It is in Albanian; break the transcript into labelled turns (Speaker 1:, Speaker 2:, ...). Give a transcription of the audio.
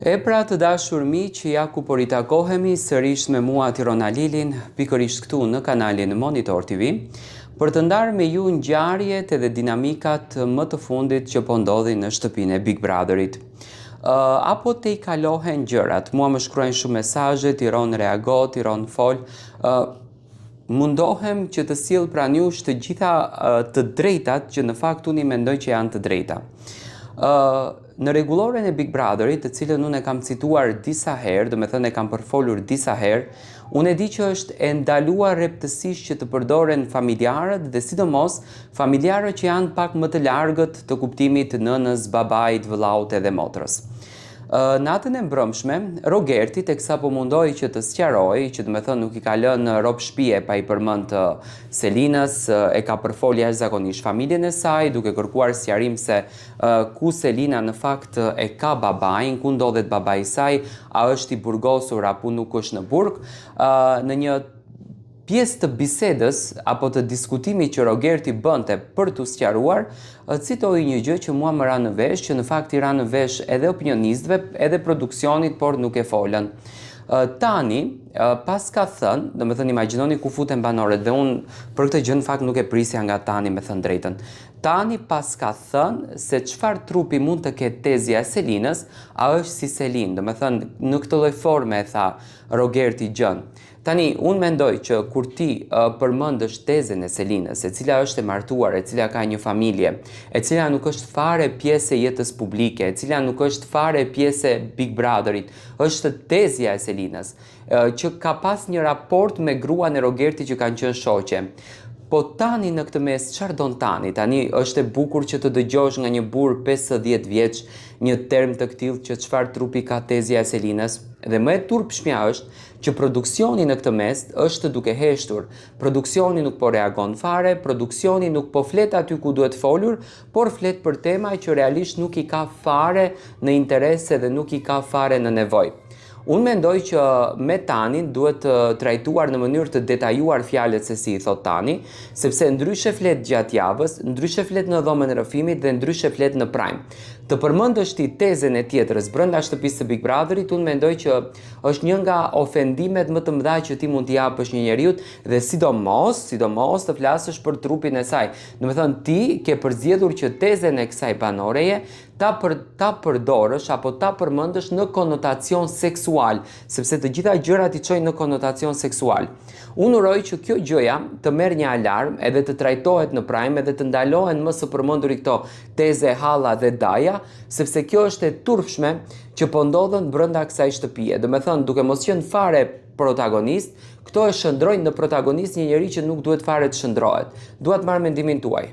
Speaker 1: E pra të dashur miq, ja ku po ritakohemi sërish me mua Tirona Lilin, pikërisht këtu në kanalin Monitor TV, për të ndarë me ju ngjarjet edhe dinamikat më të fundit që po ndodhin në shtëpinë e Big Brotherit. Apo te i kalohen gjërat, mua më shkruajnë shumë mesazhe, Tiron reago, Tiron fol, mundohem që të sjell pranë jush të gjitha të drejtat që në fakt unë mendoj që janë të drejta. Në rregulloren e Big Brotherit, të cilën unë e kam cituar disa herë, do me thënë e kam përfolur disa herë, unë e di që është e ndaluar rreptësisht që të përdoren familjarët dhe sidomos familjarët që janë pak më të largët të kuptimit nënës, babait, vëllaut edhe motrës. Natën e mbrëmshme, Rogerti teksa po mundoi që të sqarojë, që do me thënë nuk i ka lënë rob shtëpie pa i përmend Selinës, e ka përfol jashtëzakonisht familjen e saj, duke kërkuar sqarim se ku Selina në fakt e ka babain, ku ndodhet babai i saj, a është i burgosur apo nuk është në burg. Në një pjesë të bisedës apo të diskutimit që Rogerti bënte për të sqaruar, citoi një gjë që mua më ra në vesh, që në fakt i ra në vesh edhe opinionistëve, edhe produksionit, por nuk e folën. Tani, pas ka thënë, do me thënë imagjinoni ku futen banorët, dhe unë për këtë gjë në fakt nuk e prisja nga Tani, me thënë drejtën. Tani pas ka thënë se çfarë trupi mund të ketë tezja e Selinës, a është si Selin, do me thënë në këtë lloj forme e tha Rogerti gjën. Tani, unë mendoj që kur ti përmendësh tezën e Selinës, e cila është e martuar, e cila ka një familje, e cila nuk është fare pjesë e jetës publike, e cila nuk është fare pjesë e Big Brotherit, është tezja e Selinës, që ka pas një raport me gruan e Rogerti që kanë qenë shoqe. Po Tani në këtë mes, çfarë don Tani? Tani është e bukur që të dëgjosh nga një burr 50 vjeç një term të tillë që çfarë trupi ka tezja e Selinës, dhe më e turpshmja është që produksioni në këtë mes është duke heshtur. Produksioni nuk po reagon fare, produksioni nuk po flet aty ku duhet folur, por flet për tema që realisht nuk i ka fare në interese dhe nuk i ka fare në nevojë. Unë mendoj që me Tanin duhet trajtuar në mënyrë të detajuar fjalët se si i thot Tani, sepse ndryshe flet gjatë javës, ndryshe flet në dhomën e rrëfimit dhe ndryshe flet në Prime. Të përmendësh ti tezën e tjetrës brenda shtëpisë së Big Brotherit, unë mendoj që është një nga ofendimet më të mëdha që ti mund t'i japësh një njeriu dhe sidomos të flasësh për trupin e saj. Do të thënë ti ke përzgjedhur që tezën e kësaj banoreje ta përdorësh apo ta përmendësh në konotacion seksual, sepse të gjitha gjërat i çojnë në konotacion seksual. Unë uroj që kjo gjëja të merr një alarm edhe të trajtohet në Prime edhe të ndalohen më së përmenduri këto teze, halla dhe daja, sepse kjo është e turpshme që po ndodhen brenda kësaj shtëpie. Do me thënë, duke mos qenë fare protagonist, këto e shndrojnë në protagonist një njeri që nuk duhet fare të shndrohet. Dua të marr mendimin tuaj.